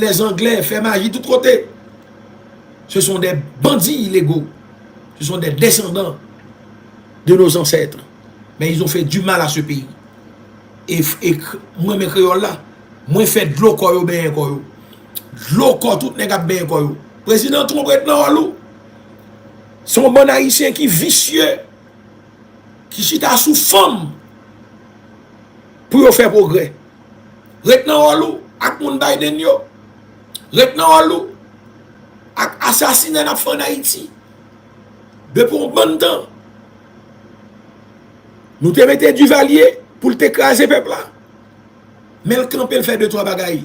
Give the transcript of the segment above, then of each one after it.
les Anglais, faire magie de tous côtés. Ce sont des bandits illégaux. Ce sont des descendants de nos ancêtres. Mais ils ont fait du mal à ce pays. Et moi, mes créoles là, moi, fait de l'eau, quoi, bien, quoi. De l'eau, quoi, tout n'est pas bien, quoi. Président Trump, maintenant, son bon haïtien qui vicieux, qui chita sous femme, pour faire progrès. Maintenant, avec mon Biden, maintenant, avec assassinat en Haïti. Depuis un bon temps, nous te mettons du valier pour t'écraser peuple là. Mais le camp, il fait deux, trois bagailles.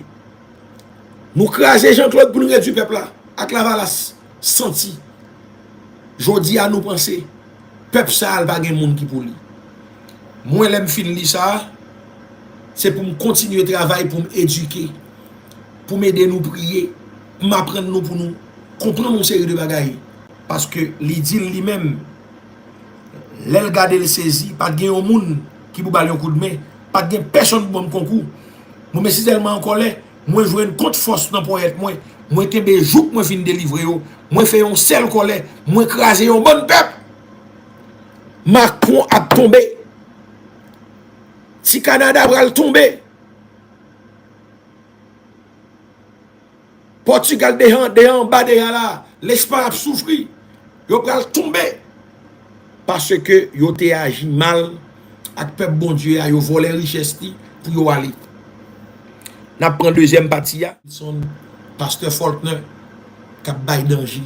Nous craser Jean-Claude pour nous réduire peuple là. Avec la valasse, senti. Jodi à nous penser, peuple ça, il n'y a pas de monde qui pour lui. Moi, je finis ça, c'est pour me continuer le travail, pour m'éduquer, pour m'aider nous prier, pour m'apprendre nous, pour nous comprendre une série de bagailles. Parce que l'idile lui-même, l'elle garde le saisi, pas de un monde qui vous balle un coup de main, pas de personne pour me concours. Moi, mais si tellement en colère, moi, je joue une contre force dans le poète, moi, te bejouk, moi, fin délivrer, moi, fais un seul colère, moi, craser un bon peuple. Macron a tombé. Si Canada va tomber, Portugal en bas là, l'Espagne a souffert. Ils vont tomber. Parce que ils ont agi mal avec le peuple bon Dieu, ils ont volé richesse pour y aller. Nous prenons deuxième partie. Son pasteur Faulkner qui a bail danger.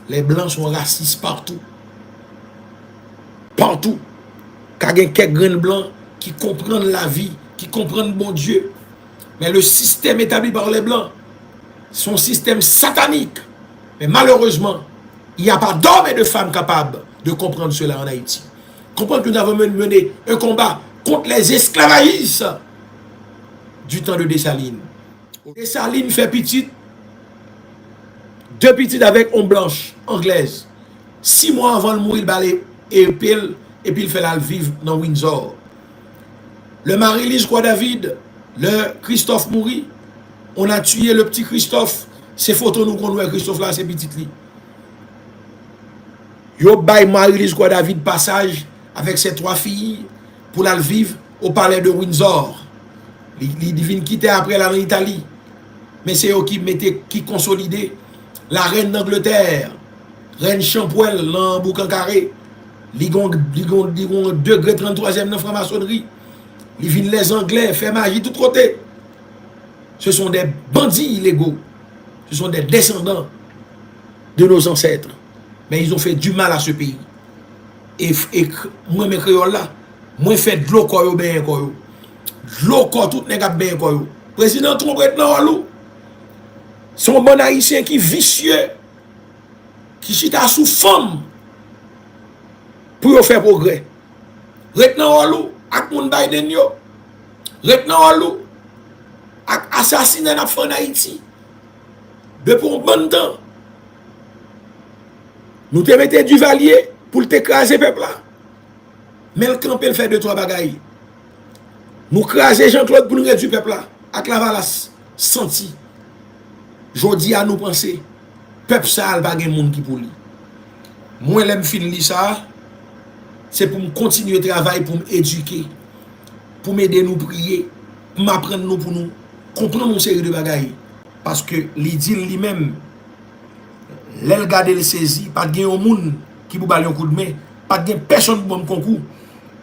Les blancs sont racistes partout. Partout. Quand il y a quelques grains blancs qui comprennent la vie, qui comprennent bon Dieu. Mais le système établi par les blancs, son système satanique. Mais malheureusement, il n'y a pas d'hommes et de femmes capables de comprendre cela en Haïti. Comprendre que nous avons mené un combat contre les esclavagistes du temps de Dessalines. Dessalines fait petite, deux petites avec on blanche, anglaise. 6 mois avant de mourir, et puis il fait la vivre dans Windsor. Le Marie-Lise David, le Christophe mourit. On a tué le petit Christophe. Ces photos nous qu'on voit Christophe là, c'est petit li. Yo bay Marie-Lise David passage avec ses 3 filles pour la vivre au palais de Windsor. Il vient quitter après la Italie. Mais c'est eux qui consolidaient la reine d'Angleterre, reine Champouelle, dans Boucan Carré. Ils ont 2 degrés 33e dans la franc-maçonnerie. Ils viennent les Anglais, faire magie de tous côtés. Ce sont des bandits illégaux. Ce sont des descendants de nos ancêtres. Mais ils ont fait du mal à ce pays. Et moi, mes créoles là, moi, fait de l'eau, quoi, bien, quoi. De l'eau, quoi, tout n'est pas bien, quoi. Président Trump, maintenant, son bon haïtien qui vicieux, qui chita sous femme, pour faire progrès. Maintenant, avec mon Biden, maintenant, avec assassinat en Haïti. Depuis un bon temps, nous te mettons du valier pour t'écraser peuple là. Mais le camp il fait 2-3 bagailles. Nous craser Jean-Claude pour nous réduire peuple là. Avec la valasse, senti. Jodi à nous penser, peuple ça, il n'y a pas de monde qui pour lui. Moi, je finis ça, c'est pour me continuer le travail, pour m'éduquer, pour m'aider nous prier, pour m'apprendre nous, pour nous comprendre une série de bagailles. Parce que l'idile lui-même, l'elle garde le saisi, pas de un monde qui vous balle un coup de main, pas de personne pour me concours.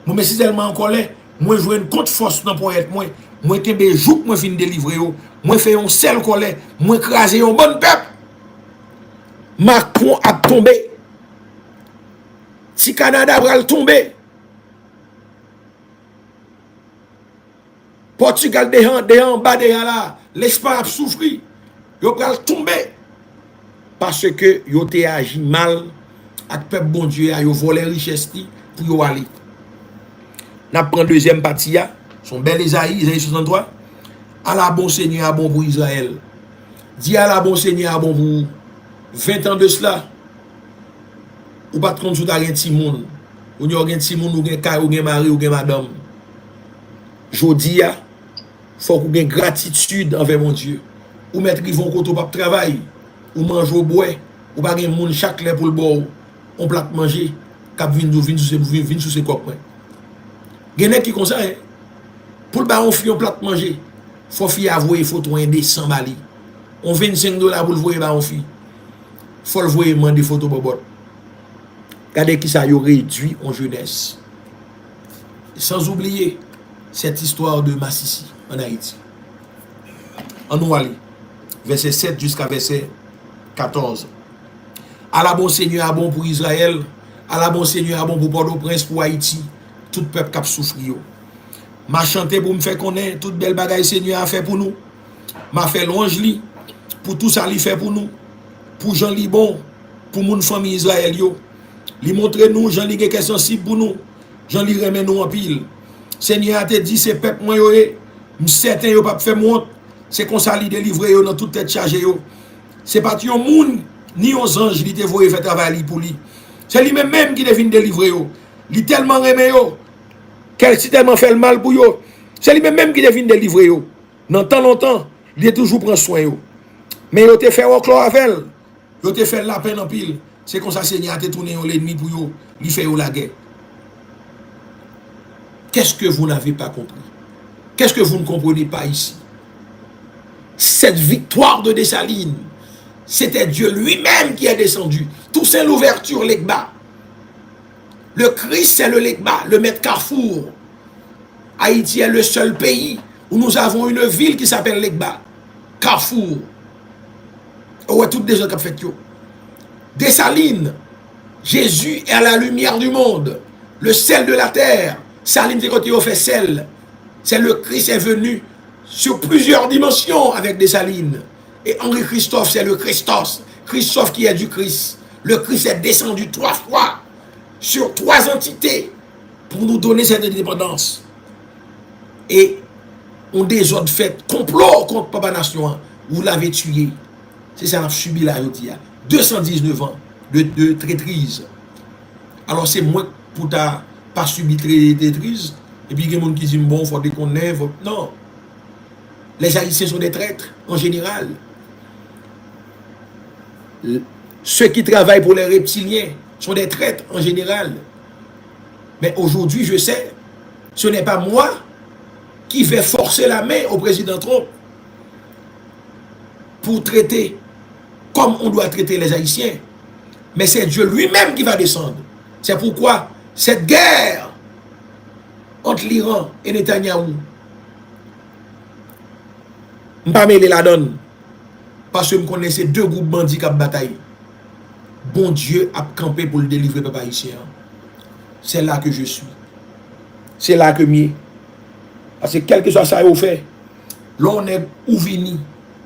Moi, mais si tellement en colère, moi, je joue une contre force dans le poète, moi, te bejouk, moi, fin délivrer, moi, fais un seul colère, moi, craser un bon peuple. Macron a tombé. Si Canada va tomber, Portugal en bas là, l'Espagne a souffert. Ils vont tomber. Parce que ils ont agi mal avec le peuple bon Dieu, ils ont volé richesse pour y aller. Nous prenons deuxième partie, son bel Isaïe 63. À la bon Seigneur, à bon pour Israël. Dis à la bon Seigneur, à bon pour 20 ans de cela. Ou pas de compte sur un petit monde. Ou n'y a un petit monde, ou un mari, ou un madame. Je dis, il faut qu'on ait gratitude envers mon Dieu. ou mettre Rivon Koto pas travail, ou manger au bois, ou pas gen moun chaque lè pour le boire, on plat manger, cap vin sous ses coques. Gen qui comme ça, hein? Pour le baron fi on plat manger, faut fi avouer photo indécent bali. On $25 pour le voir baron fi. Faut le voir demander photo bobot. Regardez qui ça y réduit en jeunesse. Sans oublier cette histoire de Massissi en Haïti. En nous aller, verset 7 jusqu'à verset 14. À la bon Seigneur, à bon pour Israël, à la bon Seigneur, à bon pour Port-au-Prince, pour Haïti, tout peuple qui a souffert. M'a chanté pour me faire connaître toute belle bagaille Seigneur a fait pour nous. M'a fait louange li pour tout ça li fait pour nous. Pour Jean li bon, pour mon famille Israël yo. Li montre nous Jean li est sensible pour nous. Jean li remet nous en pile. Seigneur a te dit c'est peuple moi yo certain yo pas faire monte. C'est comme ça li délivrer yo dans toute tête chargée yo. C'est pas yon moun ni yon ange li te voye faire travail pour lui. C'est lui même qui devine délivrer yo. Li tellement remet yo qu'elle si tellement fait le mal pour yo. C'est lui même qui devine délivrer yo. Dans tant longtemps, il toujours prend soin yo. Mais yo te fait au clore avec elle. Yo te fait la peine en pile. C'est comme ça Seigneur a te tourné l'ennemi pour yo, li fait yo la guerre. Qu'est-ce que vous n'avez pas compris? Qu'est-ce que vous ne comprenez pas ici? Cette victoire de Dessalines, c'était Dieu lui-même qui est descendu. Tout c'est l'ouverture, l'Ekba. Le Christ, c'est le Lekba, le maître Carrefour. Haïti est le seul pays où nous avons une ville qui s'appelle Lekba. Carrefour. Ouais, toutes des gens qui ont fait yo. Dessalines, Jésus est à la lumière du monde, le sel de la terre. Saline, c'est quand il a fait sel. C'est le Christ est venu sur plusieurs dimensions avec Dessalines. Et Henri Christophe, c'est le Christos. Christophe qui est du Christ. Le Christ est descendu 3 fois sur 3 entités pour nous donner cette indépendance. Et on des autres fait complot contre Papa Nation. Vous l'avez tué. C'est ça qu'on a subi là, 219 ans de traîtrise. Alors c'est moi pour ta pas subi traîtrise. Et puis il y a des gens qui disent bon, il faut qu'on ait. Non. Les Haïtiens sont des traîtres en général. Ceux qui travaillent pour les reptiliens sont des traîtres en général. Mais aujourd'hui, je sais, ce n'est pas moi qui vais forcer la main au président Trump pour traiter comme on doit traiter les Haïtiens. Mais c'est Dieu lui-même qui va descendre. C'est pourquoi cette guerre entre l'Iran et Netanyahou, je ne vais pas mêler la donne. Parce que je connais ces 2 groupes bandits qui ont bataillé. Bon Dieu a campé pour le délivrer peuple haïtien. C'est là que je suis. C'est là que je parce que quel que soit ça, vous fait. Là, on est ou vini,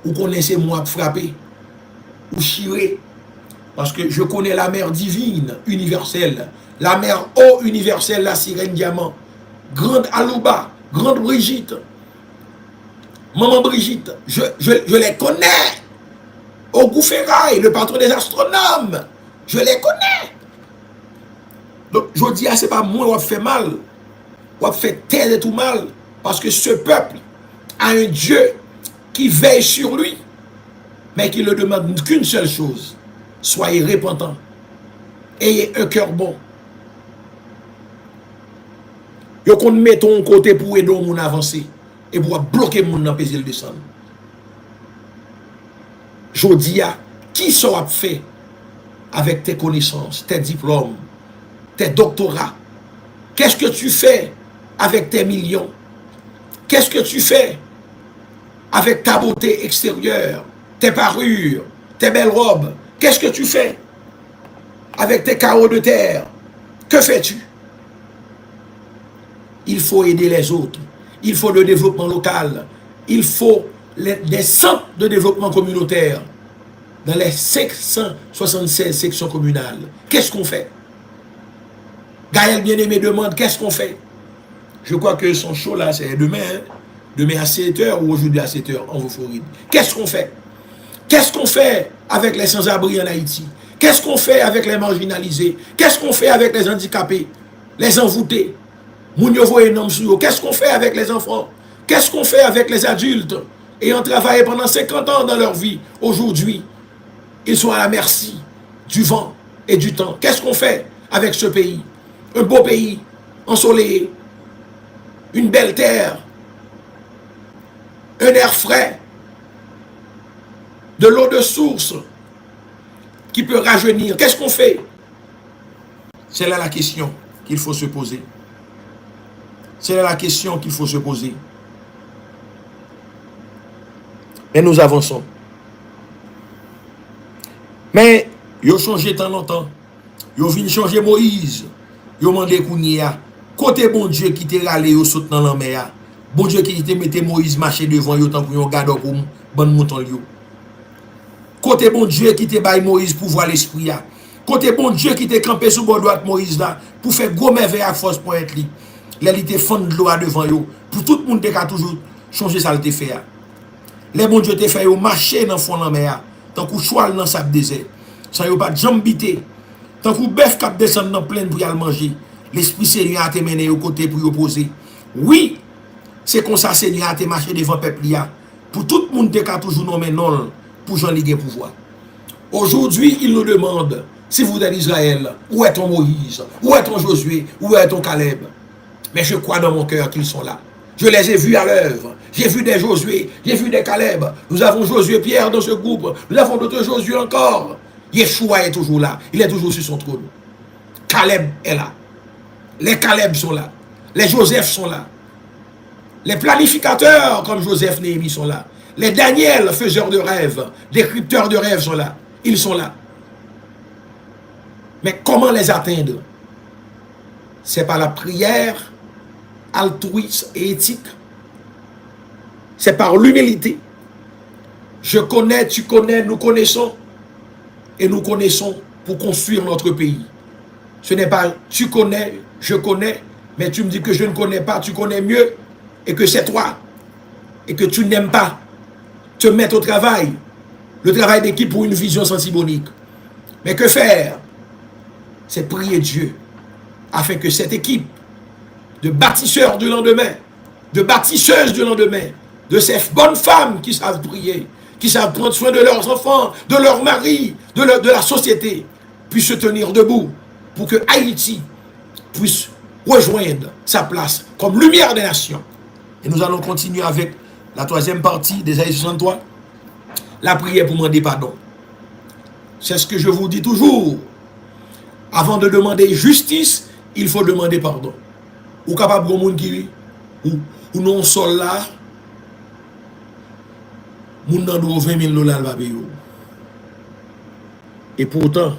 ou connaissez moi frapper, ou chirer. Parce que je connais la mère divine, universelle. La mère eau universelle, la sirène diamant. Grande Alouba, grande Brigitte. Maman Brigitte, je les connais. Ogou Ferraille, le patron des astronomes, je les connais. Donc, je dis, c'est pas moi qui fait mal, qui fait tel et tout mal, parce que ce peuple a un Dieu qui veille sur lui, mais qui ne demande qu'une seule chose: soyez repentants, ayez un cœur bon. Yo qu'on met ton côté pour aider mon avancer et pour bloquer mon empêcher le descendre. Je dis à qui ça fait avec tes connaissances, tes diplômes, tes doctorats? Qu'est-ce que tu fais avec tes millions? Qu'est-ce que tu fais avec ta beauté extérieure, tes parures, tes belles robes? Qu'est-ce que tu fais avec tes carreaux de terre? Que fais-tu? Il faut aider les autres. Il faut le développement local. Il faut des centres de développement communautaire dans les 576 sections communales. Qu'est-ce qu'on fait? Gaël Bien-Aimé demande qu'est-ce qu'on fait? Je crois que son show là, c'est demain. Hein? Demain à 7h ou aujourd'hui à 7h en Floride. Qu'est-ce qu'on fait? Qu'est-ce qu'on fait avec les sans-abri en Haïti? Qu'est-ce qu'on fait avec les marginalisés? Qu'est-ce qu'on fait avec les handicapés? Les envoûtés? Qu'est-ce qu'on fait avec les enfants? Qu'est-ce qu'on fait avec les adultes? ayant travaillé pendant 50 ans dans leur vie, aujourd'hui, ils sont à la merci du vent et du temps. Qu'est-ce qu'on fait avec ce pays? Un beau pays, ensoleillé, une belle terre, un air frais, de l'eau de source qui peut rajeunir. Qu'est-ce qu'on fait? C'est là la question qu'il faut se poser. C'est là la question qu'il faut se poser. Et nous avançons. Mais, ils ont changé tant longtemps. Ils ont venu changer Moïse. Ils ont demandé Kounia. Côté bon Dieu qui te râlé, ils sautent dans la mer. Bon Dieu qui te mette Moïse marcher devant eux tant qu'on garde pour bon mouton lieu. Côté bon Dieu qui te baille Moïse pour voir l'esprit. Côté bon Dieu qui te campé sous bord droite Moïse là pour faire gros merveille à force pour être li. Là il te fond de l'eau devant eux. Pour tout le monde qui a toujours changé ça le te fait. Les bon Dieu te fait marcher dans fond de la mer. Tant qu'on choile dans sable désert. Sans yo pas jambité. Tant qu'on bœuf cap descend dans plaine pour y aller manger. L'esprit Seigneur a te mené au côté pour y opposer. Oui, c'est comme ça Seigneur a te marché devant peuple là. Pour tout le monde qui a toujours nommé non pour Jean Ligue pouvoir. Aujourd'hui, il nous demande, si vous êtes Israël, où est ton Moïse, où est ton Josué, où est ton Caleb? Mais je crois dans mon cœur qu'ils sont là. Je les ai vus à l'œuvre. J'ai vu des Josué, j'ai vu des Caleb. Nous avons Josué Pierre dans ce groupe. Nous avons d'autres Josué encore. Yeshua est toujours là. Il est toujours sur son trône. Caleb est là. Les Caleb sont là. Les Joseph sont là. Les planificateurs comme Joseph Néhémie sont là. Les Daniel, faiseurs de rêves, décrypteurs de rêves sont là. Ils sont là. Mais comment les atteindre? C'est par la prière altruiste et éthique. C'est par l'humilité. Je connais, tu connais, nous connaissons. Et nous connaissons pour construire notre pays. Ce n'est pas tu connais, je connais, mais tu me dis que je ne connais pas, tu connais mieux, et que c'est toi, et que tu n'aimes pas te mettre au travail, le travail d'équipe pour une vision sensibonique. Mais que faire? C'est prier Dieu, afin que cette équipe de bâtisseurs du lendemain, de bâtisseuses du lendemain, de ces bonnes femmes qui savent prier, qui savent prendre soin de leurs enfants, de leurs maris, de la société, puissent se tenir debout pour que Haïti puisse rejoindre sa place comme lumière des nations. Et nous allons continuer avec la troisième partie d'Ésaïe 63, la prière pour demander pardon. C'est ce que je vous dis toujours. Avant de demander justice, il faut demander pardon. Ou capable de monde qui ou non sol là, moun nan do 20 000 $ va payer. Et pourtant,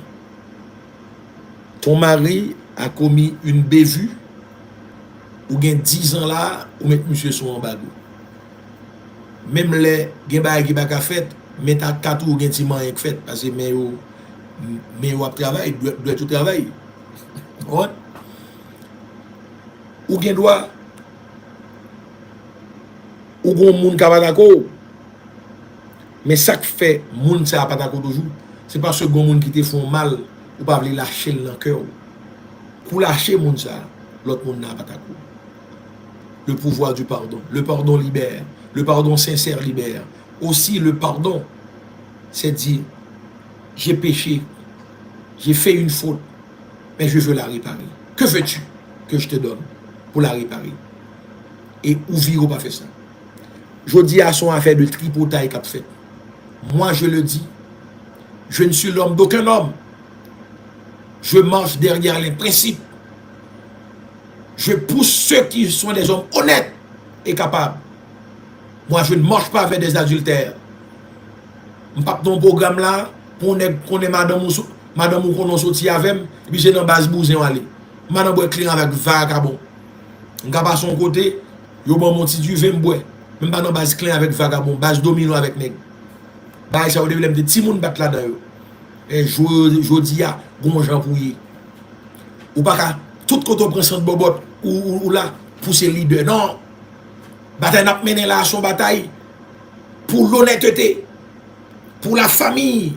ton mari a commis une bévue, ou gen 10 ans là, ou met monsieur son embargo. Même les gen bagay qui baka fait, met à 4 ou gen ti man yon fait, parce que mais ou ap travail, doit tout travail. Ouais. Ou gen doit, ou gon moun ka patako. Mais ça qui fait moun ça pas d'accord toujours, c'est parce que gon moun qui te font mal ou pas vle lâcher dans cœur. Pour lâcher moun ça, l'autre moun n'a pas d'accord. Le pouvoir du pardon, le pardon libère, le pardon sincère libère. Aussi le pardon, c'est dire j'ai péché, j'ai fait une faute, mais je veux la réparer. Que veux-tu que je te donne pour la réparer? Et ou vire ou pas fait ça. Je dis à son affaire de tripotaille qu'a fait. Moi, je le dis, je ne suis l'homme d'aucun homme. Je marche derrière les principes. Je pousse ceux qui sont des hommes honnêtes et capables. Moi, je ne marche pas avec des adultères. Je ne pas dans programme là, pour qu'on est madame ou qu'on sorti avec, et puis j'ai dans base bousin aller. Madame boit client avec vagabond. Je ne pas son côté, yo bon mon petit du vin bois. Même pas dans base client avec vagabond, base domino avec nèg. Bah ça veut dire des petits moun battre là-dedans. Et jodi a gon jan pouye. Ou pas ka tout côté prend centre bobot ou là pousser leader. Non. Bataille n'a mené là son bataille pour l'honnêteté, pour la famille.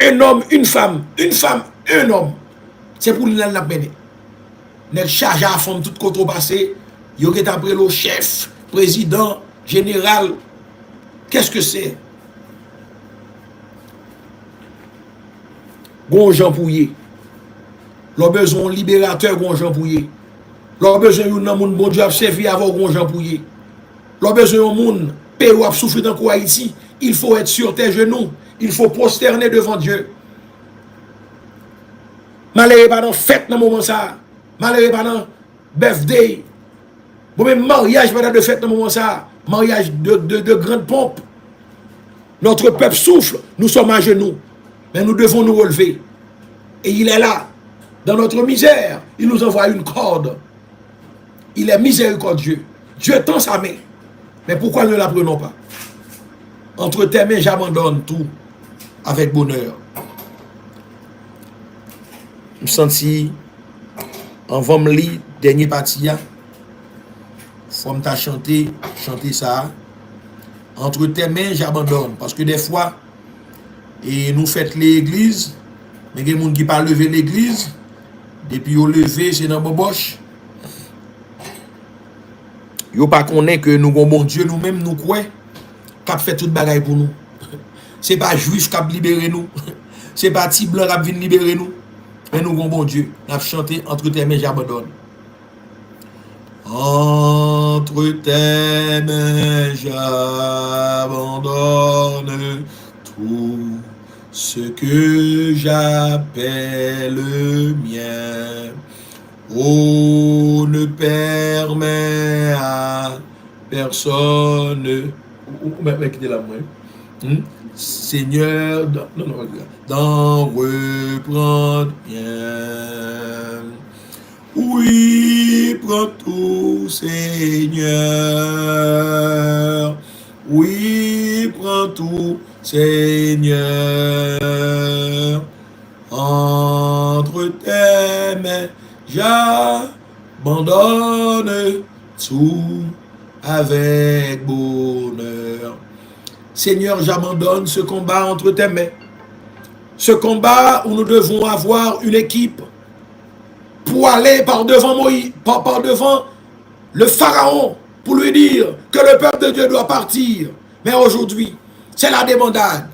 Un homme, une femme, un homme. C'est pour l'île n'a mené. Net charge à fond tout côté passé, yo est après le chef, président, général, Qu'est-ce que c'est? Gon Jean Pouye. L'on besoin libérateur gon Jean Pouye. L'on besoin d'un monde bon Dieu a servi avant gon Jean Pouye. L'on besoin d'un monde Pérou a souffert dans quoi Haïti. Il faut être sur tes genoux. Il faut prosterner devant Dieu. Malheureux pas dans fête dans moment ça. Malheureux pas dans birthday. Bon même mariage pas de fête dans moment ça. Mariage de grande pompe. Notre peuple souffle. Nous sommes à genoux. Mais nous devons nous relever. Et il est là. Dans notre misère, il nous envoie une corde. Il est miséricordieux. Dieu tend sa main. Mais pourquoi ne la prenons pas? Entre tes mains, j'abandonne tout avec bonheur. Je me sens en va me lire dernier parti. Faut me chanter ça. Entre tes mains, j'abandonne. Parce que des fois, et nous faites l'église, mais il y a des gens qui ne pas lever l'église. Depuis au lever, c'est dans boboche. Yo pas connaît que nous avons bon Dieu nous-mêmes nous croyons qui fait toute bagaille pour nous. C'est pas juif qui a libéré nous. C'est pas petit blanc qui a venu libérer nous. Mais nous avons bon Dieu. Nous avons chanté entre tes mains j'abandonne. Entre tes mains j'abandonne tout ce que j'appelle mien. Oh, ne permet à personne. Mais quittez la main. Seigneur, d'en reprendre bien. Oui, prends tout, Seigneur. Oui, prends tout, Seigneur. Entre tes mains, j'abandonne tout avec bonheur. Seigneur, j'abandonne ce combat entre tes mains. Ce combat où nous devons avoir une équipe pour aller par devant Moïse, par devant le Pharaon, pour lui dire que le peuple de Dieu doit partir. Mais aujourd'hui, c'est la débandade.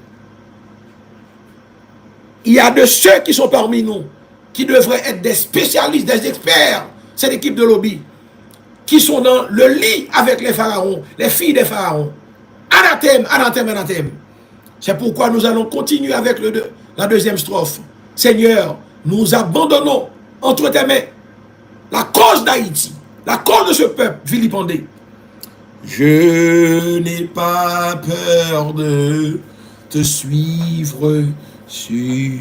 Il y a de ceux qui sont parmi nous, qui devraient être des spécialistes, des experts, c'est l'équipe de lobby, qui sont dans le lit avec les pharaons, les filles des pharaons. Anathème, anathème, anathème. C'est pourquoi nous allons continuer avec la deuxième strophe. Seigneur, nous abandonnons entre tes mains la cause d'Haïti, la cause de ce peuple vilipendé. Je n'ai pas peur de te suivre sur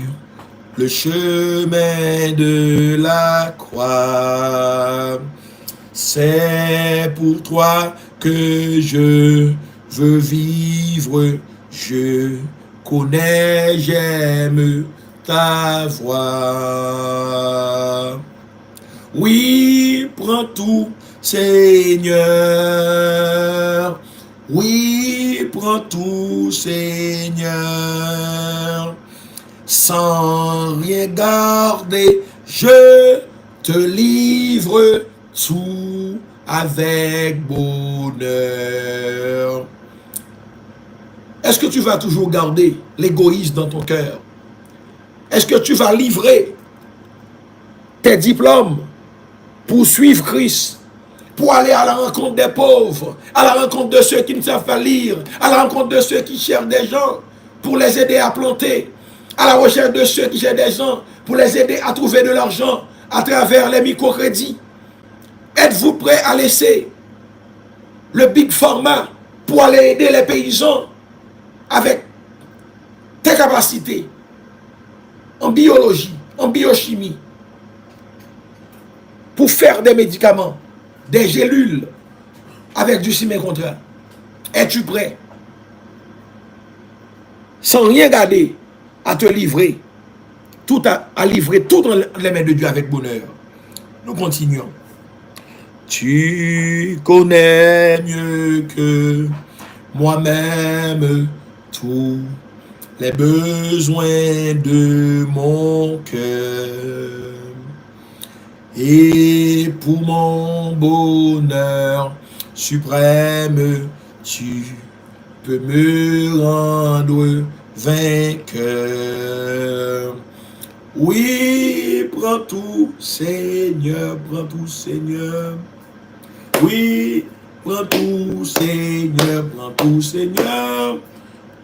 le chemin de la croix. C'est pour toi que je veux vivre. Je connais, j'aime ta voix. Oui, prends tout, Seigneur. Oui, prends tout, Seigneur. Sans rien garder, je te livre tout avec bonheur. Est-ce que tu vas toujours garder l'égoïsme dans ton cœur? Est-ce que tu vas livrer tes diplômes pour suivre Christ, pour aller à la rencontre des pauvres, à la rencontre de ceux qui ne savent pas lire, à la rencontre de ceux qui cherchent des gens pour les aider à planter, à la recherche de ceux qui cherchent des gens pour les aider à trouver de l'argent à travers les microcrédits? Êtes-vous prêt à laisser le big pharma pour aller aider les paysans avec tes capacités en biologie, en biochimie, pour faire des médicaments, des gélules avec du contrat? Es-tu prêt, sans rien garder, à te livrer, à livrer tout dans les mains de Dieu avec bonheur? Nous continuons. Tu connais mieux que moi-même tous les besoins de mon cœur. Et pour mon bonheur suprême, tu peut me rendre vainqueur. Oui, prends tout, Seigneur, prends tout, Seigneur. Oui, prends tout, Seigneur, prends tout, Seigneur.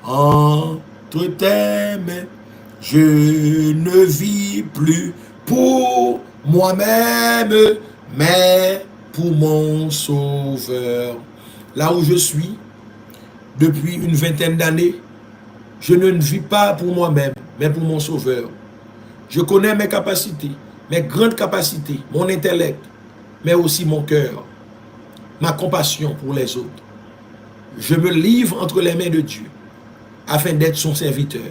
Entre tes mains, je ne vis plus pour moi-même, mais pour mon Sauveur. Là où je suis, depuis une vingtaine d'années, je ne vis pas pour moi-même, mais pour mon Sauveur. Je connais mes capacités, mes grandes capacités, mon intellect, mais aussi mon cœur, ma compassion pour les autres. Je me livre entre les mains de Dieu afin d'être son serviteur.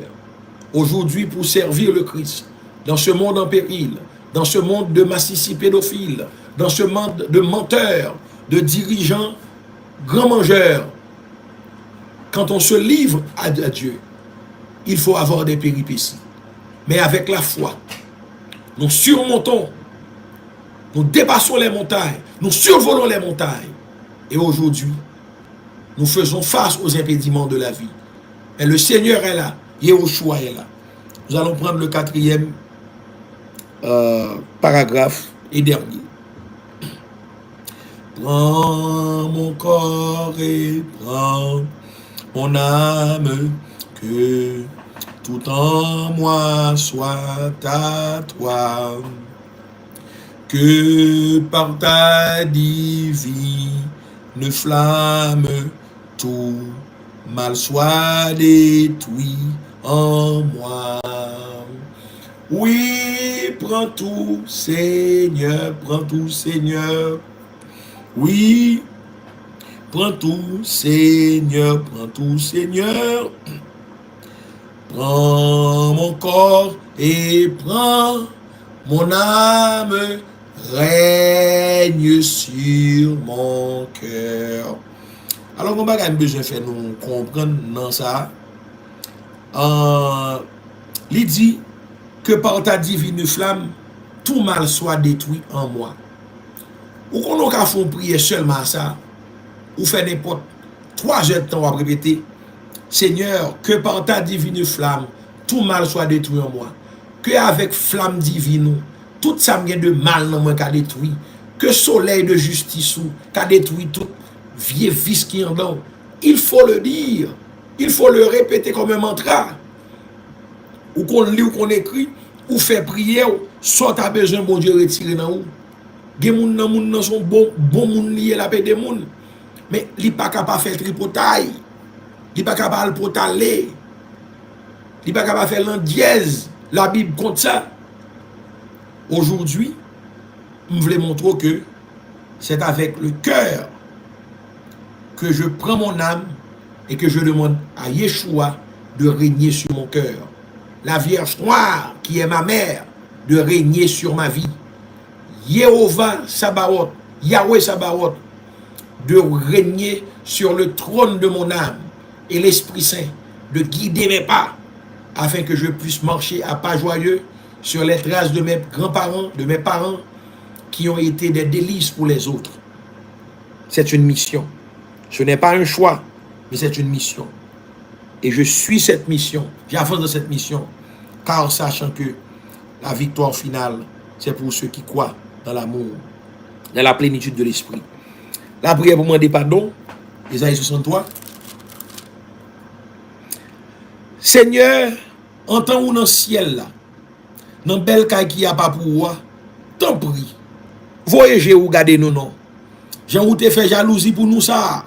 Aujourd'hui, pour servir le Christ, dans ce monde en péril, dans ce monde de massicci pédophiles, dans ce monde de menteurs, de dirigeants, grands mangeurs, quand on se livre à Dieu, il faut avoir des péripéties. Mais avec la foi, nous surmontons, nous dépassons les montagnes, nous survolons les montagnes. Et aujourd'hui, nous faisons face aux impédiments de la vie. Et le Seigneur est là, Yahushua est là. Nous allons prendre le 4e paragraphe et dernier. Prends mon corps et prends mon âme, que tout en moi soit à toi, que par ta divine flamme tout mal soit détruit en moi. Oui, prends tout, Seigneur, prends tout, Seigneur. Oui, prends tout, Seigneur, prends tout, Seigneur. Prends mon corps et prends mon âme, règne sur mon cœur. Alors, on va besoin de faire nous comprendre dans ça. Il dit que par ta divine flamme, tout mal soit détruit en moi. Ou qu'on a fait prier seulement ça, ou faire n'importe 3 heures de temps à répéter. Seigneur, que par ta divine flamme, tout mal soit détruit en moi. Que avec flamme divine, tout ça de mal dans moi qu'a détruit. Que soleil de justice qu'a détruit tout vieux vice qui en dedans. Il faut le dire. Il faut le répéter comme un mantra. Ou qu'on lit ou qu'on écrit, ou fait prier, soit t'as besoin, bon Dieu, retirer dans ou. Des moun nan son bon moun lié la paix des moun. Mais li pas capable faire tripotaille. Il n'est pas capable de potaler. Il n'est pas capable de faire l'an dièse. La Bible compte ça. Aujourd'hui, je voulais montrer que c'est avec le cœur que je prends mon âme et que je demande à Yeshua de régner sur mon cœur. La Vierge Noire, qui est ma mère, de régner sur ma vie. Yehovah Sabaoth, Yahweh Sabaoth, de régner sur le trône de mon âme. Et l'Esprit Saint de guider mes pas afin que je puisse marcher à pas joyeux sur les traces de mes grands-parents, de mes parents qui ont été des délices pour les autres. C'est une mission. Ce n'est pas un choix, mais c'est une mission. Et je suis cette mission, j'avance dans cette mission, car sachant que la victoire finale, c'est pour ceux qui croient dans l'amour, dans la plénitude de l'Esprit. La prière pour demander pardon, Isaïe 63. Seigneur, entends-nous dans le ciel là, dans le bel cas qui a pas pour moi, t'en prie, voyagez ou gardez nous non. Jean ou te fait jalousie pour nous ça,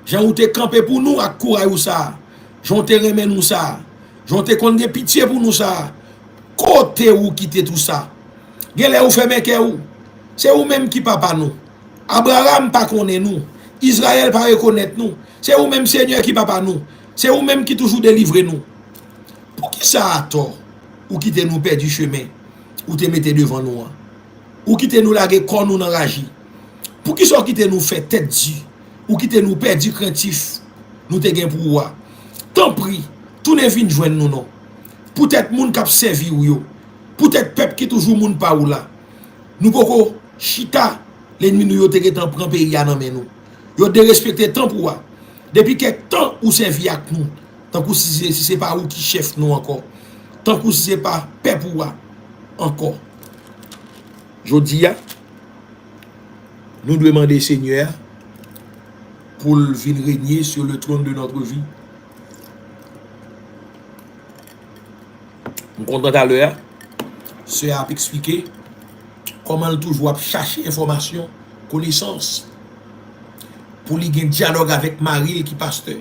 Jean ou te campé pour nous à courage ou ça, Jean te remet nous ça, Jean te compte de pitié pour nous ça, côté ou quitter tout ça, gèle ou fait mec ou, c'est ou même qui papa nous, Abraham pas connaît nous, Israël pas reconnaître nous, c'est ou même Seigneur qui papa nous, c'est ou même qui toujours délivre nous. Pour qui ça a tort? Ou qui te nous perd du chemin? Ou te mette devant nous? Ou qui te nous lage quand nous n'enragis? Pour qui ça qui te nous fait tête dure? Ou qui te nous perd du craintif? Nous te gain pour voir. Tant pis, tout ne vient joindre nous non. Peut-être moun k'ap servi ou yo. Peut-être peuple qui toujours moun pa ou là. Nous koko chita l'ennemi nous yo te getan prend pays nan men nous. Yo de respecter temps pour Depuis quelque temps, ou servi avec nous. Tant que si c'est pas ou qui chef nous encore. Tant que si c'est pas paix pour moi encore. Je dis, nous devons demander Seigneur pour venir régner sur le trône de notre vie. Nous comptons tout à l'heure, ce a expliqué comment nous toujours chercher information, connaissance, pour lui un dialogue avec Marie qui pasteur.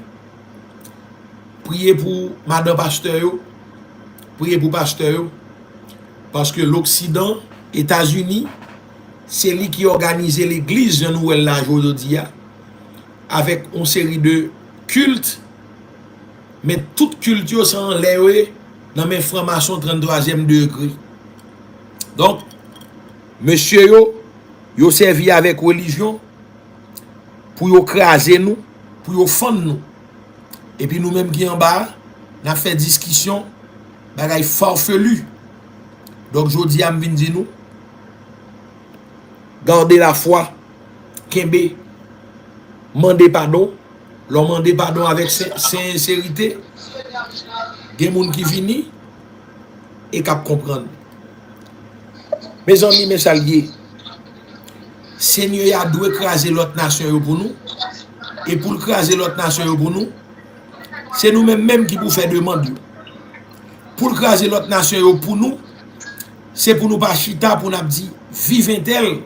Priez pour Madame Pasteur, priez pour Pasteur, parce que l'Occident, États-Unis, c'est lui qui organise l'église de Noël là aujourd'hui, avec une série de cultes, mais toute culture sans l'air dans mes francs-maçons 33e degré. Donc, monsieur yo servi avec religion pour yo craser nous, pour yo fendre nous. Et puis nous-mêmes qui en bas, on a fait discussion, bagay farfelu. Donc, je dis à m'vin nous, gardez la foi, kembe, mandez pardon, leur mandez pardon avec sincérité. Gen moun qui vini et cap comprendre. Mes amis, mes salviers, Seigneur a dû écraser l'autre nation pour nous. Et pour écraser l'autre nation pour nous, c'est nous-mêmes qui pour faire demande. Pour écraser l'autre nation pour nous, c'est pour nous pas chita pour nous dire vive un tel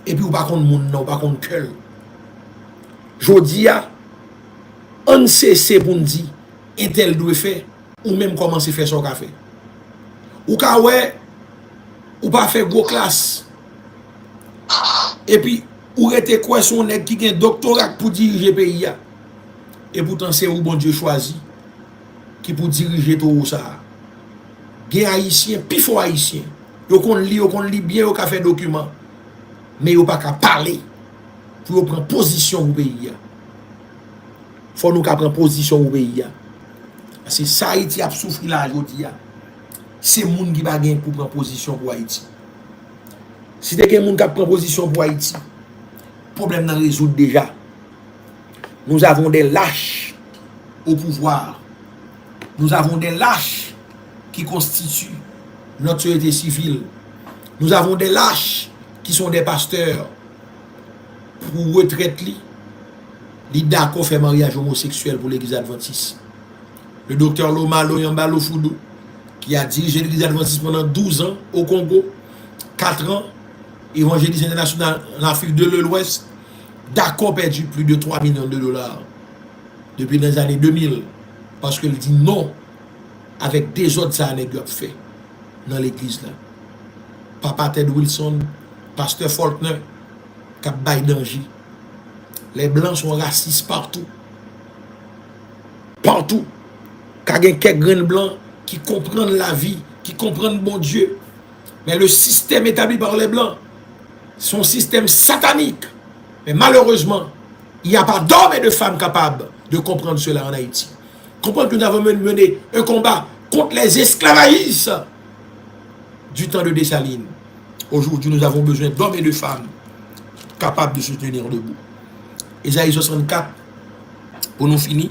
et puis ou pas contre moun non, pas contre cœur. Jodi a on cesse pour nous dire un tel doit faire ou même commencer à faire son café. Ou ka ouais ou pas faire gros classe. Et puis ou rete quoi son nèg qui gen doctorat pour diriger pays a. Et pourtant c'est où bon Dieu choisi qui pour diriger tout ça. Gen haïtien, pi fort haïtien. Yo kon li bien yo ka fait document. Mais yo pas ka parler pour prendre position au pays a. Faut nous ka prendre position au pays a. C'est ça Haïti a souffri là aujourd'hui. C'est moun qui va gagner pour prendre position pour Haïti. Si des gens qui prend position pour Haïti, le problème n'a résoudre déjà. Nous avons des lâches au pouvoir. Nous avons des lâches qui constituent notre société civile. Nous avons des lâches qui sont des pasteurs. Pour retraite, ils d'accord faire mariage homosexuel pour l'église adventiste. Le docteur Loma Loyamba Lofoudou, qui a dirigé l'église adventiste pendant 12 ans au Congo, 4 ans, évangéliste international en Afrique de l'Ouest, d'accord perdu plus de 3 millions de dollars depuis les années 2000, parce qu'il dit non avec des autres années qu'il a fait dans l'église là. Papa Ted Wilson, pasteur Faulkner, Cap Baidanji. Les blancs sont racistes partout. Partout. Quand il y a quelques grains blancs qui comprennent la vie, qui comprennent bon Dieu. Mais le système établi par les blancs, c'est un système satanique. Mais malheureusement, il n'y a pas d'hommes et de femmes capables de comprendre cela en Haïti. Comprendre que nous avons mené un combat contre les esclavagistes du temps de Dessalines. Aujourd'hui, nous avons besoin d'hommes et de femmes capables de se tenir debout. Ésaïe 64, pour nous finir.